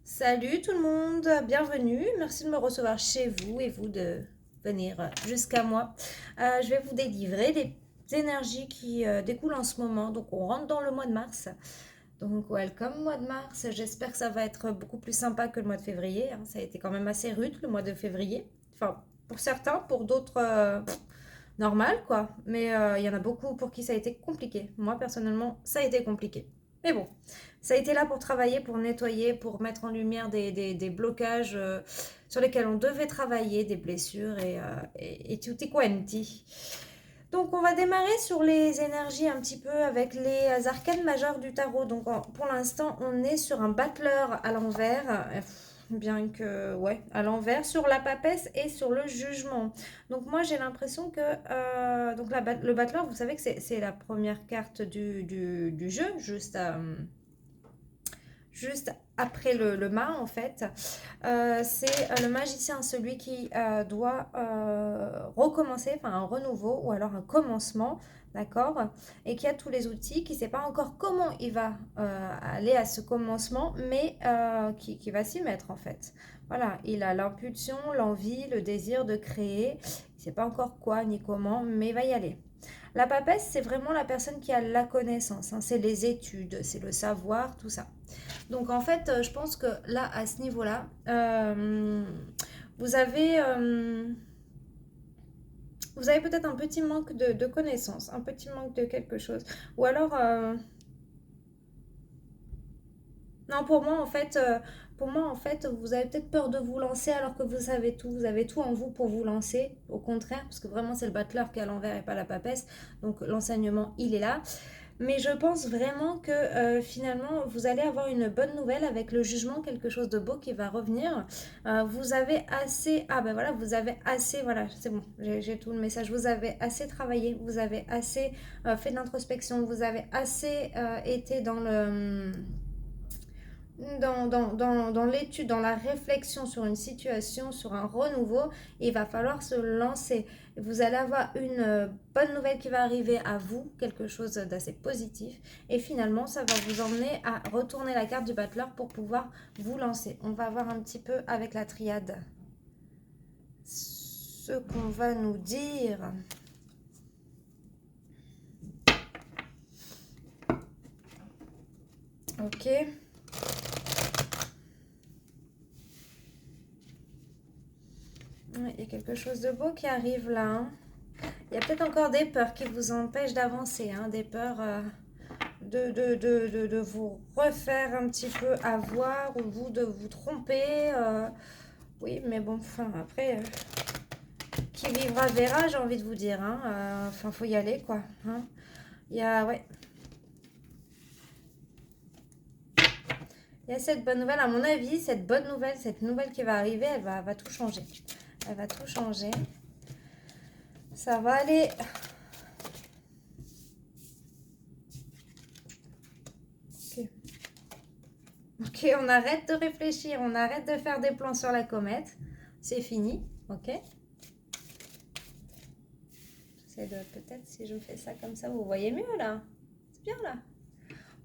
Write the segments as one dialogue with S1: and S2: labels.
S1: Salut tout le monde, bienvenue. Merci de me recevoir chez vous et vous de venir jusqu'à moi. Je vais vous délivrer des énergies qui découlent en ce moment. Donc on rentre dans le mois de mars. Donc welcome mois de mars. J'espère que ça va être beaucoup plus sympa que le mois de février, hein. Ça a été quand même assez rude le mois de février. Enfin pour certains, pour d'autres normal quoi. Mais il y en a beaucoup pour qui ça a été compliqué. Moi personnellement ça a été compliqué. Mais bon, ça a été là pour travailler, pour nettoyer, pour mettre en lumière des blocages sur lesquels on devait travailler, des blessures et tutti quanti. Donc on va démarrer sur les énergies un petit peu avec les arcanes majeures du tarot. Donc pour l'instant on est sur un battleur à l'envers, bien que ouais, à l'envers, sur la papesse et sur le jugement. Donc moi j'ai l'impression que donc le battleur, vous savez que c'est la première carte du jeu, juste après le mât en fait. C'est le magicien, celui qui doit recommencer, enfin un renouveau ou alors un commencement, d'accord, et qui a tous les outils, qui ne sait pas encore comment il va aller à ce commencement, mais qui va s'y mettre en fait. Voilà, il a l'impulsion, l'envie, le désir de créer, il ne sait pas encore quoi ni comment, mais il va y aller. La papesse, c'est vraiment la personne qui a la connaissance, hein, c'est les études, c'est le savoir, tout ça. Donc en fait, je pense que là, à ce niveau-là, vous avez, euh, vous avez peut-être un petit manque de connaissances, un petit manque de quelque chose. Ou alors, non, pour moi, en fait, vous avez peut-être peur de vous lancer alors que vous avez tout en vous pour vous lancer, au contraire, parce que vraiment, c'est le battleur qui est à l'envers et pas la papesse, donc l'enseignement, il est là. Mais je pense vraiment que finalement, vous allez avoir une bonne nouvelle avec le jugement, quelque chose de beau qui va revenir. Vous avez assez... Ah ben voilà, vous avez assez... Voilà, c'est bon, j'ai tout le message. Vous avez assez travaillé, vous avez assez fait de l'introspection, vous avez assez été dans l'étude, dans la réflexion sur une situation, sur un renouveau. Il va falloir se lancer. Vous allez avoir une bonne nouvelle qui va arriver à vous, quelque chose d'assez positif. Et finalement, ça va vous emmener à retourner la carte du battleur pour pouvoir vous lancer. On va voir un petit peu avec la triade ce qu'on va nous dire. Ok. Il y a quelque chose de beau qui arrive là, hein. Il y a peut-être encore des peurs qui vous empêchent d'avancer, hein, des peurs de vous refaire un petit peu avoir ou vous de vous tromper. Oui, mais bon, enfin, après, qui vivra verra, j'ai envie de vous dire, hein. Enfin, faut y aller, quoi, hein. Il y a, ouais, il y a cette bonne nouvelle. À mon avis, cette bonne nouvelle, cette nouvelle qui va arriver, va tout changer. Elle va tout changer. Ça va aller. Ok. Ok, on arrête de réfléchir, on arrête de faire des plans sur la comète. C'est fini, ok. J'essaie de peut-être si je fais ça comme ça, vous voyez mieux là. C'est bien là.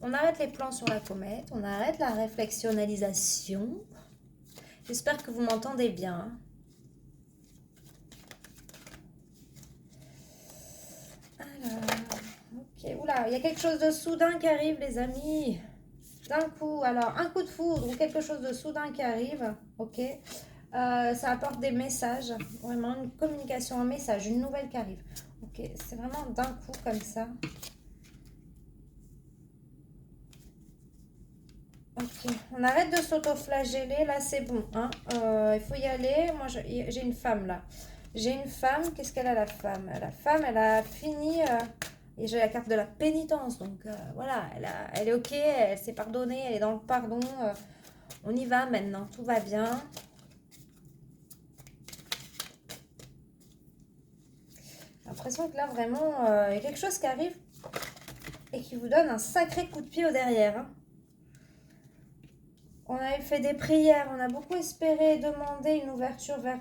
S1: On arrête les plans sur la comète, on arrête la réflexionnalisation. J'espère que vous m'entendez bien. Alors, ok. Oula, il y a quelque chose de soudain qui arrive, les amis. D'un coup, alors un coup de foudre ou quelque chose de soudain qui arrive, ok. Ça apporte des messages, vraiment une communication, un message, une nouvelle qui arrive. Ok, c'est vraiment d'un coup comme ça. Ok, on arrête de s'auto-flageller, là c'est bon, hein. Il faut y aller. Moi j'ai une femme là. J'ai une femme, qu'est-ce qu'elle a la femme? La femme, elle a fini, et j'ai la carte de la pénitence, donc voilà, elle est ok, elle s'est pardonnée, elle est dans le pardon. On y va maintenant, tout va bien. J'ai l'impression que là vraiment, il y a quelque chose qui arrive et qui vous donne un sacré coup de pied au derrière, hein. On avait fait des prières, on a beaucoup espéré demander une ouverture vers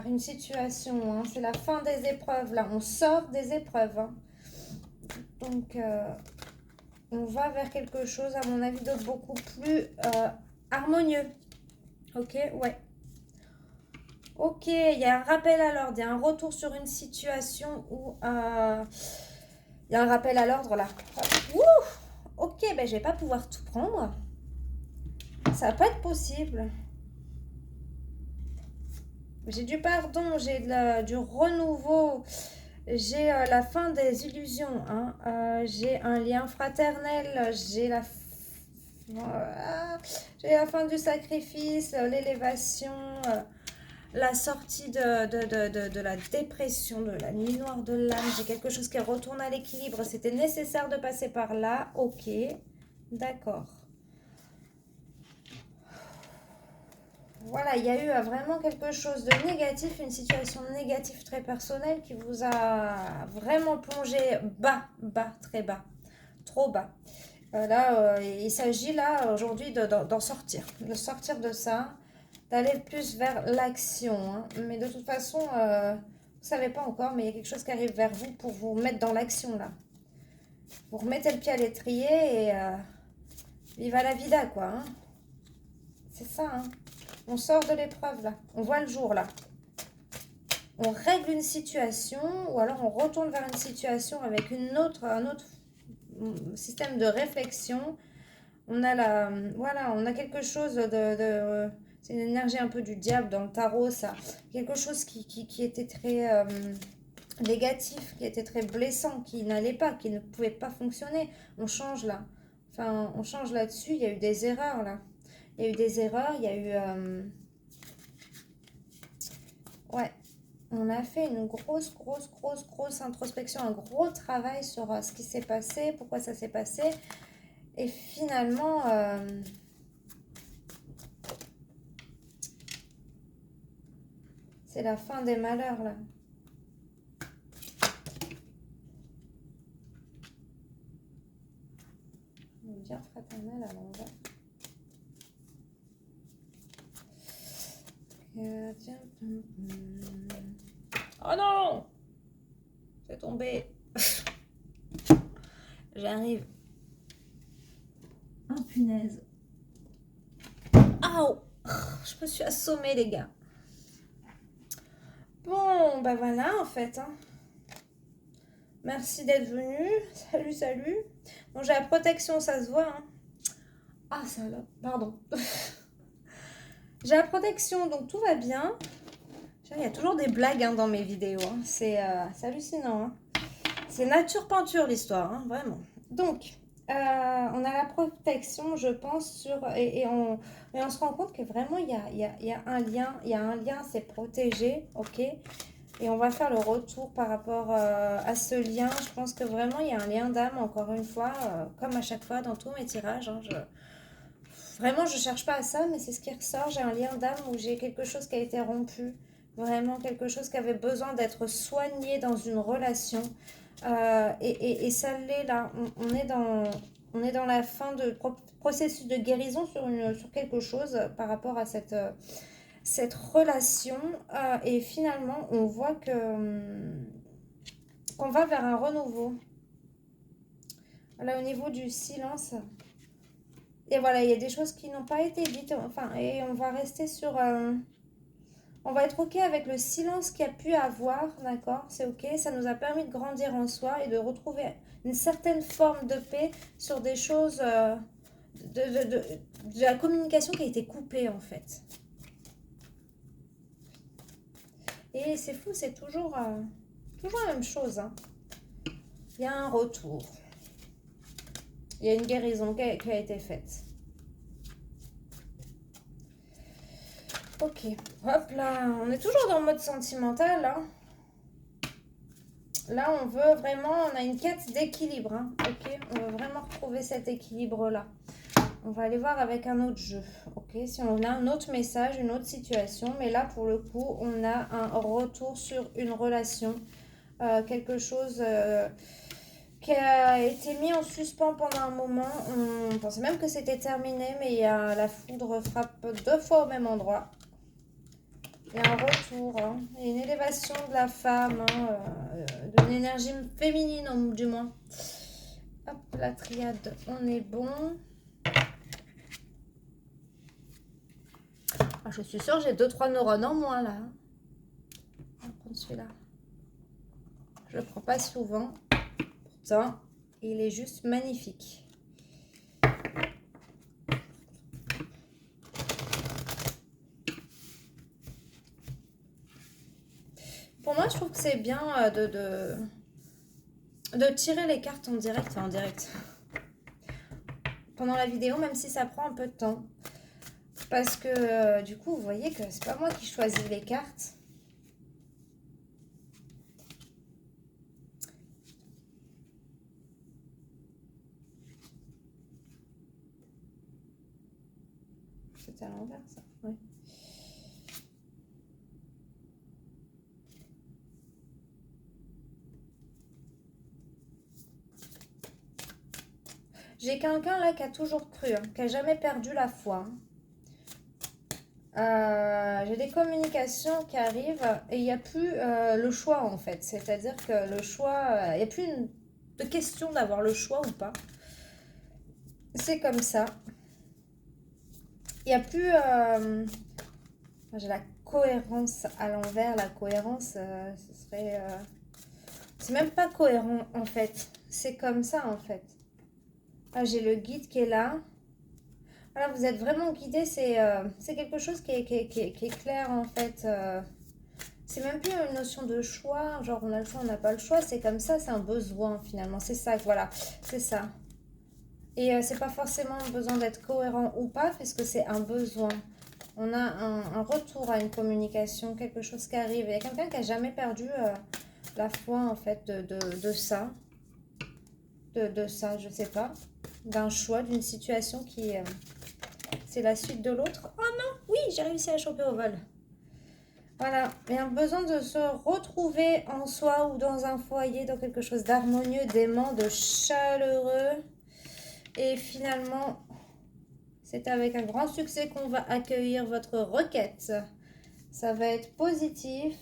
S1: une situation, hein. C'est la fin des épreuves, là. On sort des épreuves, hein. Donc, on va vers quelque chose, à mon avis, de beaucoup plus harmonieux. Ok, ouais. Ok, il y a un rappel à l'ordre, il y a un retour sur une situation où il y a un rappel à l'ordre là. Ouh, ok, ben je vais pas pouvoir tout prendre. Ça va pas être possible. J'ai du pardon, j'ai du renouveau, j'ai la fin des illusions, hein. J'ai un lien fraternel, j'ai la fin du sacrifice, l'élévation, la sortie de la dépression, de la nuit noire de l'âme. J'ai quelque chose qui retourne à l'équilibre. C'était nécessaire de passer par là. Ok, d'accord. Voilà, il y a eu vraiment quelque chose de négatif, une situation négative très personnelle qui vous a vraiment plongé bas, bas, très bas, trop bas. Là, il s'agit là aujourd'hui d'en sortir, de sortir de ça, d'aller plus vers l'action, hein. Mais de toute façon, vous ne savez pas encore, mais il y a quelque chose qui arrive vers vous pour vous mettre dans l'action là. Vous remettez le pied à l'étrier et viva la vida quoi, hein. C'est ça, hein. On sort de l'épreuve là, on voit le jour là. On règle une situation ou alors on retourne vers une situation avec un autre système de réflexion. On a voilà, on a quelque chose c'est une énergie un peu du diable dans le tarot, ça. Quelque chose qui était très négatif, qui était très blessant, qui n'allait pas, qui ne pouvait pas fonctionner. On change là. Enfin, on change là-dessus. Il y a eu des erreurs là. Il y a eu des erreurs, il y a eu... ouais, on a fait une grosse introspection, un gros travail sur ce qui s'est passé, pourquoi ça s'est passé. Et finalement, c'est la fin des malheurs, là. Bien fraternel à l'envers. Oh non! C'est tombé. J'arrive. Oh punaise. Aouh! Je me suis assommée, les gars. Bon, bah voilà, en fait. Hein. Merci d'être venu. Salut, salut. Bon, j'ai la protection, ça se voit. Hein. Ah, ça là. Pardon. J'ai la protection, donc tout va bien. Il y a toujours des blagues hein, dans mes vidéos. Hein. C'est hallucinant. Hein. C'est nature peinture l'histoire, hein, vraiment. Donc, on a la protection, je pense, et on se rend compte que vraiment, il y a un lien. Il y a un lien, c'est protégé, ok. Et on va faire le retour par rapport à ce lien. Je pense que vraiment, il y a un lien d'âme, encore une fois, comme à chaque fois dans tous mes tirages. Hein, vraiment, je ne cherche pas à ça, mais c'est ce qui ressort. J'ai un lien d'âme où j'ai quelque chose qui a été rompu. Vraiment quelque chose qui avait besoin d'être soigné dans une relation. Et ça l'est là. On est dans la fin de processus de guérison sur quelque chose par rapport à cette relation. Et finalement, on voit qu'on va vers un renouveau. Là, au niveau du silence. Et voilà, il y a des choses qui n'ont pas été dites. Enfin, et on va rester sur... on va être OK avec le silence qu'il y a pu avoir, d'accord? C'est OK, ça nous a permis de grandir en soi et de retrouver une certaine forme de paix sur des choses de la communication qui a été coupée, en fait. Et c'est fou, c'est toujours la même chose. Hein. Il y a un retour. Il y a une guérison qui a été faite. Ok, hop là, on est toujours dans le mode sentimental. Hein. Là, on veut vraiment, on a une quête d'équilibre. Hein. Ok, on veut vraiment retrouver cet équilibre-là. On va aller voir avec un autre jeu. Ok, si on a un autre message, une autre situation. Mais là, pour le coup, on a un retour sur une relation. Quelque chose qui a été mis en suspens pendant un moment. On pensait même que c'était terminé, mais la foudre frappe 2 fois au même endroit. Il y a un retour, hein. Il y a une élévation de la femme, hein, d'une énergie féminine, du moins. Hop, la triade, on est bon. Ah, je suis sûre, j'ai 2-3 neurones en moins là. On va prendre celui-là. Je le prends pas souvent. Pourtant, il est juste magnifique. Pour moi, je trouve que c'est bien de tirer les cartes en direct. Enfin, en direct. Pendant la vidéo, même si ça prend un peu de temps. Parce que du coup, vous voyez que c'est pas moi qui choisis les cartes. C'était à l'envers, ça. Oui. J'ai quelqu'un là qui a toujours cru, hein, qui a jamais perdu la foi. J'ai des communications qui arrivent et il n'y a plus le choix en fait. C'est-à-dire que le choix, il n'y a plus de question d'avoir le choix ou pas. C'est comme ça. Il n'y a plus... j'ai la cohérence à l'envers. La cohérence, ce serait... c'est même pas cohérent en fait. C'est comme ça en fait. Ah, j'ai le guide qui est là. Voilà, vous êtes vraiment guidé. C'est quelque chose qui est clair en fait. C'est même plus une notion de choix. Genre on a le choix, on n'a pas le choix. C'est comme ça, c'est un besoin finalement. C'est ça, voilà. C'est ça. Et c'est pas forcément besoin d'être cohérent ou pas, puisque c'est un besoin. On a un retour à une communication, quelque chose qui arrive. Il y a quelqu'un qui a jamais perdu la foi en fait de ça. De ça, je sais pas. D'un choix, d'une situation qui... c'est la suite de l'autre. Oh non, oui, j'ai réussi à choper au vol. Voilà, il y a un besoin de se retrouver en soi ou dans un foyer, dans quelque chose d'harmonieux, d'aimant, de chaleureux. Et finalement, c'est avec un grand succès qu'on va accueillir votre requête. Ça va être positif.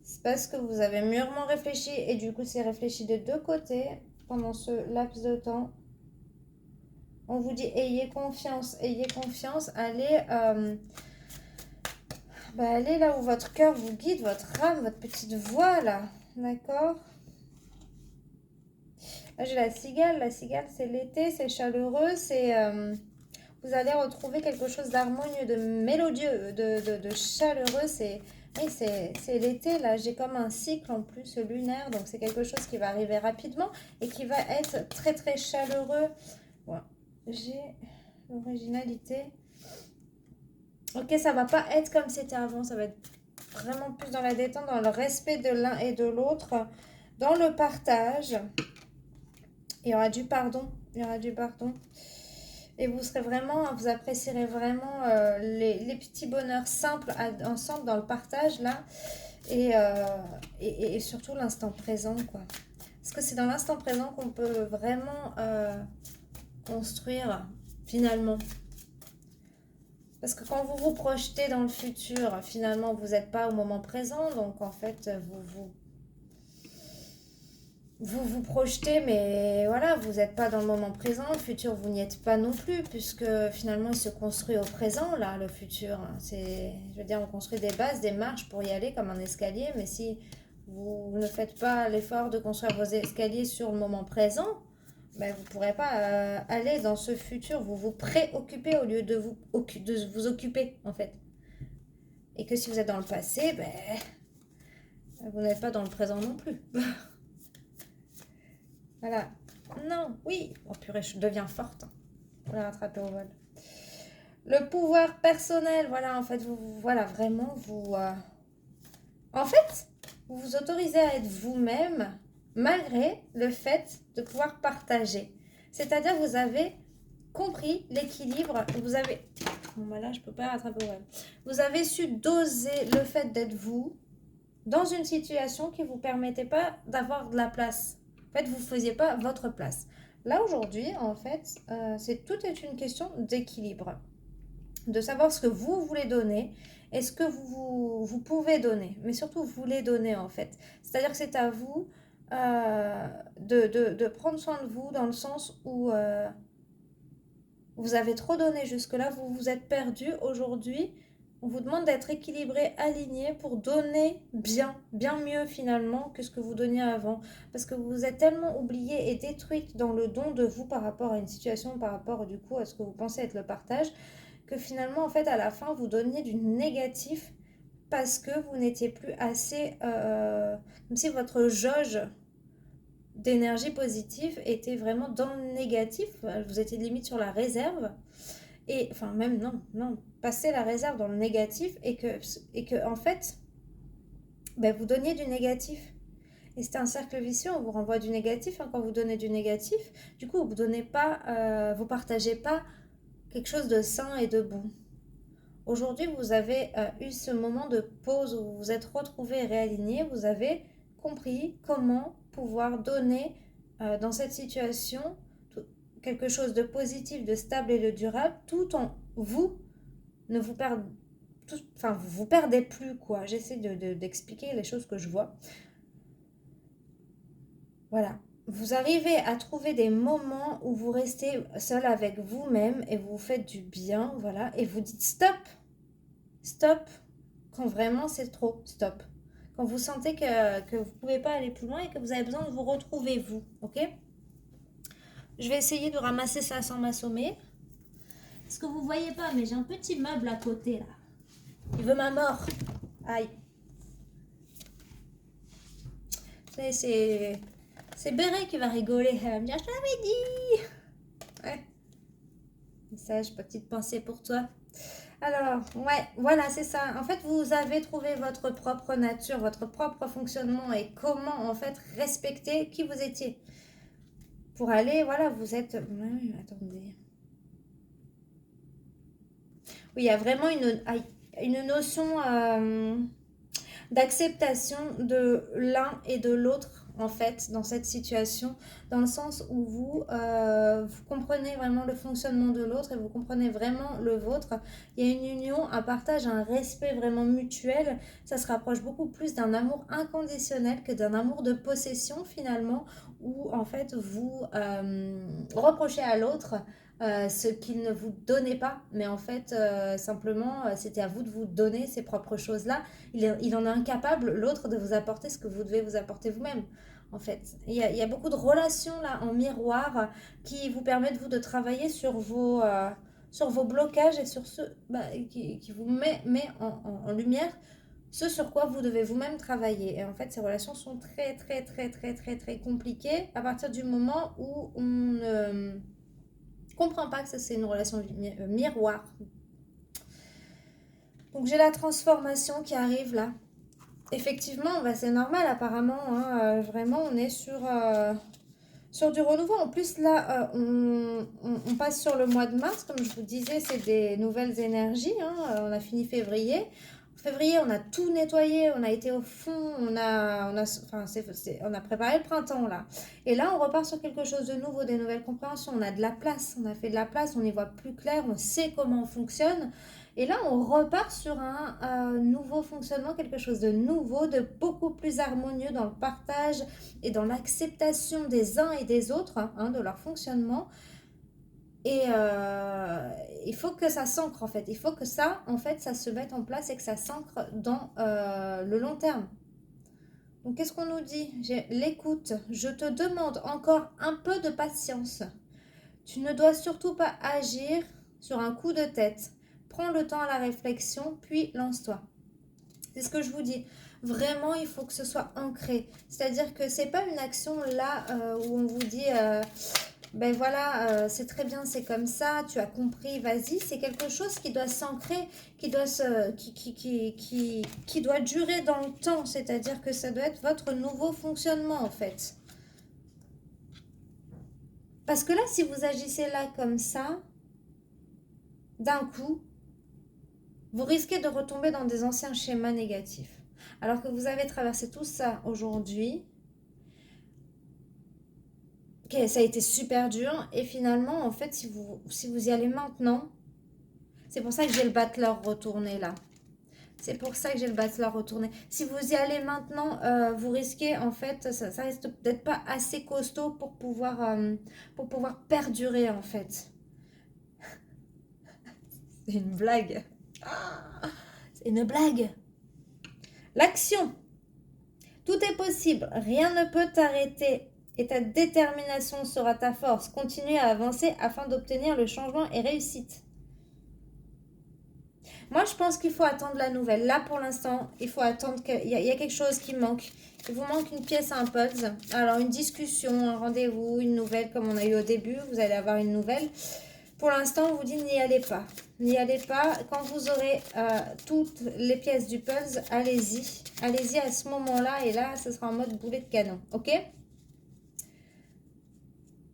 S1: C'est parce que vous avez mûrement réfléchi et du coup, c'est réfléchi des deux côtés pendant ce laps de temps. On vous dit, ayez confiance, allez, allez là où votre cœur vous guide, votre âme, votre petite voix là, d'accord? Là, j'ai la cigale c'est l'été, c'est chaleureux, c'est... vous allez retrouver quelque chose d'harmonieux, de mélodieux, de chaleureux, oui, c'est l'été, là, j'ai comme un cycle en plus lunaire, donc c'est quelque chose qui va arriver rapidement et qui va être très très chaleureux. Voilà. J'ai l'originalité. Ok, ça va pas être comme c'était avant, ça va être vraiment plus dans la détente, dans le respect de l'un et de l'autre, dans le partage. Il y aura du pardon, il y aura du pardon. Et vous serez vraiment, vous apprécierez vraiment les petits bonheurs simples ensemble dans le partage là. Et surtout l'instant présent, quoi. Parce que c'est dans l'instant présent qu'on peut vraiment construire finalement. Parce que quand vous vous projetez dans le futur, finalement, vous n'êtes pas au moment présent. Donc, en fait, vous projetez, mais voilà, vous n'êtes pas dans le moment présent. Le futur, vous n'y êtes pas non plus, puisque finalement, il se construit au présent, là, le futur. Je veux dire, on construit des bases, des marches pour y aller comme un escalier. Mais si vous ne faites pas l'effort de construire vos escaliers sur le moment présent, ben, vous ne pourrez pas aller dans ce futur. Vous vous préoccupez au lieu de vous occuper, en fait. Et que si vous êtes dans le passé, ben, vous n'êtes pas dans le présent non plus. Voilà. Non, oui. Oh purée, je deviens forte. Pour la rattraper au vol. Le pouvoir personnel, voilà, en fait, voilà, vraiment, en fait, vous vous autorisez à être vous-même malgré le fait de pouvoir partager. C'est-à-dire vous avez compris l'équilibre, vous avez... Bon, bah là, je peux pas rattraper au vol. Vous avez su doser le fait d'être vous dans une situation qui ne vous permettait pas d'avoir de la place. En fait, vous ne faisiez pas votre place. Là, aujourd'hui, en fait, tout est une question d'équilibre. De savoir ce que vous voulez donner et ce que vous pouvez donner. Mais surtout, vous voulez donner, en fait. C'est-à-dire que c'est à vous de prendre soin de vous dans le sens où Vous avez trop donné jusque-là, vous vous êtes perdu. Aujourd'hui, on vous demande d'être équilibré, aligné pour donner bien, bien mieux finalement que ce que vous donniez avant. Parce que vous vous êtes tellement oublié et détruite dans le don de vous par rapport à une situation, par rapport du coup à ce que vous pensez être le partage, que finalement en fait à la fin vous donniez du négatif parce que vous n'étiez plus assez, comme si votre jauge d'énergie positive était vraiment dans le négatif. Vous étiez limite sur la réserve. Et enfin, même non, non, passer la réserve dans le négatif et que en fait, ben, vous donniez du négatif. Et c'est un cercle vicieux, on vous renvoie du négatif. Hein, quand vous donnez du négatif, du coup, vous donnez pas, vous partagez pas quelque chose de sain et de bon. Aujourd'hui, vous avez eu ce moment de pause où vous vous êtes retrouvé et réaligné. Vous avez compris comment pouvoir donner dans cette situation quelque chose de positif, de stable et de durable, tout en vous ne vous perdez, enfin vous perdez plus quoi. J'essaie d'expliquer les choses que je vois. Voilà. Vous arrivez à trouver des moments où vous restez seul avec vous-même et vous faites du bien, voilà, et vous dites stop, stop, quand vraiment c'est trop, stop. Quand vous sentez que vous ne pouvez pas aller plus loin et que vous avez besoin de vous retrouver vous, ok? Je vais essayer de ramasser ça sans m'assommer. Parce que vous ne voyez pas, mais j'ai un petit meuble à côté là. Il veut ma mort. Aïe. C'est Béret qui va rigoler. Elle va me dire, je t'avais dit. Ouais. Message, petite pensée pour toi. Alors, ouais, voilà, c'est ça. En fait, vous avez trouvé votre propre nature, votre propre fonctionnement et comment, en fait, respecter qui vous étiez. Pour aller, voilà, vous êtes... Ouais, attendez. Oui, il y a vraiment une notion d'acceptation de l'un et de l'autre en fait dans cette situation, dans le sens où vous comprenez vraiment le fonctionnement de l'autre et vous comprenez vraiment le vôtre. Il y a une union, un partage, un respect vraiment mutuel. Ça se rapproche beaucoup plus d'un amour inconditionnel que d'un amour de possession finalement, où en fait vous reprochez à l'autre ce qu'il ne vous donnait pas, mais en fait, simplement, c'était à vous de vous donner ces propres choses-là. Il en est incapable, l'autre, de vous apporter ce que vous devez vous apporter vous-même, en fait. Il y a beaucoup de relations, là, en miroir, qui vous permettent, vous, de travailler sur vos blocages et sur ce qui vous met en lumière ce sur quoi vous devez vous-même travailler. Et en fait, ces relations sont très, très, très, très, très, très compliquées à partir du moment où on ne comprend pas que ça c'est une relation miroir. Donc j'ai la transformation qui arrive là. Effectivement, bah, c'est normal apparemment. Hein, vraiment, on est sur du renouveau. En plus là, on passe sur le mois de mars. Comme je vous disais, c'est des nouvelles énergies. Hein, on a fini février. Février, on a tout nettoyé, on a été au fond, on a préparé le printemps là. Et là, on repart sur quelque chose de nouveau, des nouvelles compréhensions. On a de la place, on a fait de la place, on y voit plus clair, on sait comment on fonctionne. Et là, on repart sur un nouveau fonctionnement, quelque chose de nouveau, de beaucoup plus harmonieux dans le partage et dans l'acceptation des uns et des autres, hein, de leur fonctionnement. Et il faut que ça s'ancre en fait. Il faut que ça, en fait, ça se mette en place et que ça s'ancre dans le long terme. Donc, qu'est-ce qu'on nous dit? J'ai l'écoute. Je te demande encore un peu de patience. Tu ne dois surtout pas agir sur un coup de tête. Prends le temps à la réflexion, puis lance-toi. C'est ce que je vous dis. Vraiment, il faut que ce soit ancré. C'est-à-dire que c'est pas une action là où on vous dit... ben voilà, c'est très bien, c'est comme ça, tu as compris, vas-y. C'est quelque chose qui doit s'ancrer, qui doit durer dans le temps. C'est-à-dire que ça doit être votre nouveau fonctionnement, en fait. Parce que là, si vous agissez là comme ça, d'un coup, vous risquez de retomber dans des anciens schémas négatifs. Alors que vous avez traversé tout ça aujourd'hui, okay, ça a été super dur. Et finalement, en fait, si vous y allez maintenant, c'est pour ça que j'ai le battleur retourné là. C'est pour ça que j'ai le battleur retourné. Si vous y allez maintenant, vous risquez, en fait, ça risque d'être pas assez costaud pour pouvoir perdurer, en fait. C'est une blague. Ah, c'est une blague. L'action. Tout est possible. Rien ne peut t'arrêter. Et ta détermination sera ta force. Continue à avancer afin d'obtenir le changement et réussite. Moi, je pense qu'il faut attendre la nouvelle. Là, pour l'instant, il faut attendre qu'il y a quelque chose qui manque. Il vous manque une pièce à un puzzle. Alors, une discussion, un rendez-vous, une nouvelle, comme on a eu au début. Vous allez avoir une nouvelle. Pour l'instant, on vous dit n'y allez pas. N'y allez pas. Quand vous aurez toutes les pièces du puzzle, allez-y. Allez-y à ce moment-là. Et là, ce sera en mode boulet de canon. OK ?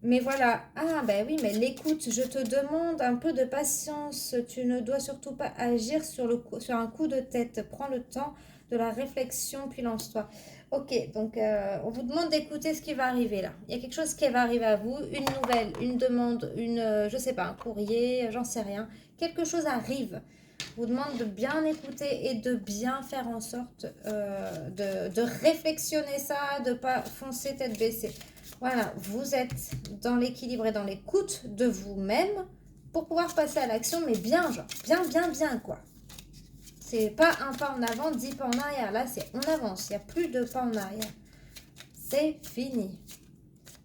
S1: Mais voilà, ah ben oui, mais l'écoute, je te demande un peu de patience. Tu ne dois surtout pas agir sur un coup de tête. Prends le temps de la réflexion, puis lance-toi. Ok, donc on vous demande d'écouter ce qui va arriver là. Il y a quelque chose qui va arriver à vous, une nouvelle, une demande, je sais pas, un courrier, j'en sais rien. Quelque chose arrive. On vous demande de bien écouter et de bien faire en sorte de réflexionner ça, de ne pas foncer tête baissée. Voilà, vous êtes dans l'équilibre et dans l'écoute de vous-même pour pouvoir passer à l'action, mais bien, genre, bien, quoi. C'est pas un pas en avant, 10 pas en arrière. Là, c'est on avance, il n'y a plus de pas en arrière. C'est fini.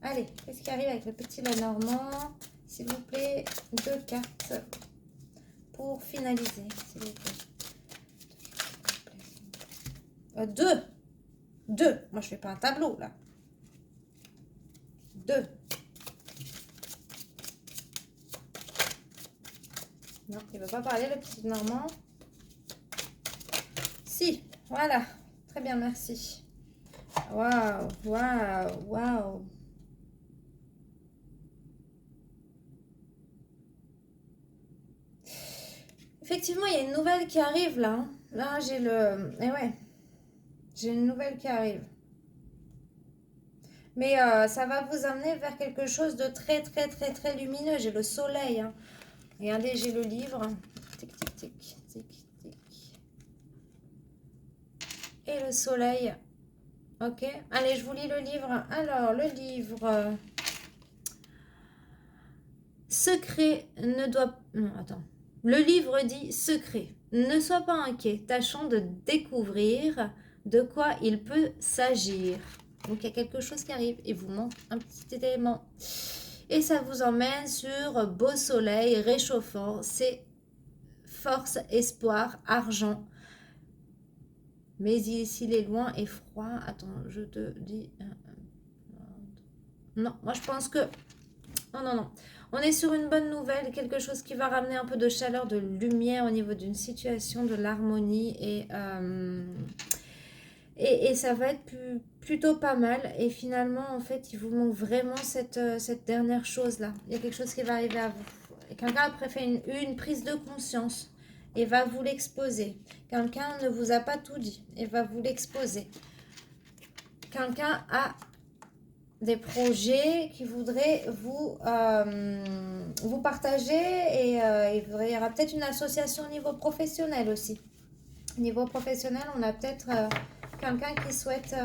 S1: Allez, qu'est-ce qui arrive avec le petit Lenormand? S'il vous plaît, 2 cartes pour finaliser, s'il vous plaît. 2. Moi, je fais pas un tableau, là. 2. Non, il ne veut pas parler, le petit Normand. Si, voilà. Très bien, merci. Waouh, waouh, waouh. Effectivement, il y a une nouvelle qui arrive, là. Là, j'ai le... Eh ouais. J'ai une nouvelle qui arrive. Mais ça va vous amener vers quelque chose de très, très, très, très lumineux. J'ai le soleil. Hein. Regardez, j'ai le livre. Tic, tic, tic, tic, tic. Et le soleil. Ok. Allez, je vous lis le livre. Alors, le livre... Secret ne doit... Non, attends. Le livre dit secret. Ne sois pas inquiet. Tâchons de découvrir de quoi il peut s'agir. Donc, il y a quelque chose qui arrive. Il vous manque un petit élément. Et ça vous emmène sur beau soleil réchauffant. C'est force, espoir, argent. Mais s'il est loin et froid... Attends, je te dis... Non, moi je pense que... Non. On est sur une bonne nouvelle, quelque chose qui va ramener un peu de chaleur, de lumière au niveau d'une situation, de l'harmonie et ça va être plutôt pas mal. Et finalement, en fait, il vous manque vraiment cette dernière chose-là. Il y a quelque chose qui va arriver à vous. Quelqu'un après fait une prise de conscience et va vous l'exposer. Quelqu'un ne vous a pas tout dit et va vous l'exposer. Quelqu'un a des projets qui voudraient vous partager et il y aura peut-être une association au niveau professionnel aussi. Au niveau professionnel, on a peut-être quelqu'un qui souhaite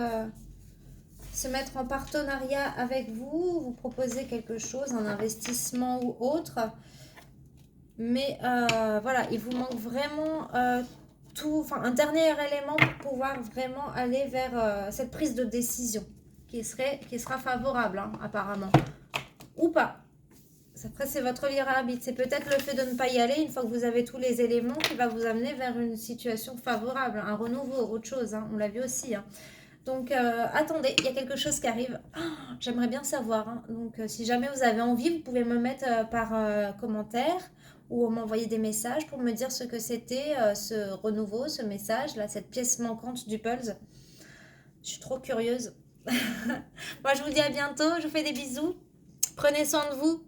S1: se mettre en partenariat avec vous, vous proposer quelque chose, un investissement ou autre. Mais voilà, il vous manque vraiment un dernier élément pour pouvoir vraiment aller vers cette prise de décision. Qui sera favorable, hein, apparemment. Ou pas. Après, c'est votre libre arbitre. C'est peut-être le fait de ne pas y aller, une fois que vous avez tous les éléments, qui va vous amener vers une situation favorable, un renouveau, autre chose. Hein, on l'a vu aussi. Hein. Donc, attendez, il y a quelque chose qui arrive. Oh, j'aimerais bien savoir. Hein. Donc, si jamais vous avez envie, vous pouvez me mettre par commentaire ou m'envoyer des messages pour me dire ce que c'était, ce renouveau, ce message, là, cette pièce manquante du puzzle. Je suis trop curieuse. Moi, je vous dis à bientôt. Je vous fais des bisous. Prenez soin de vous.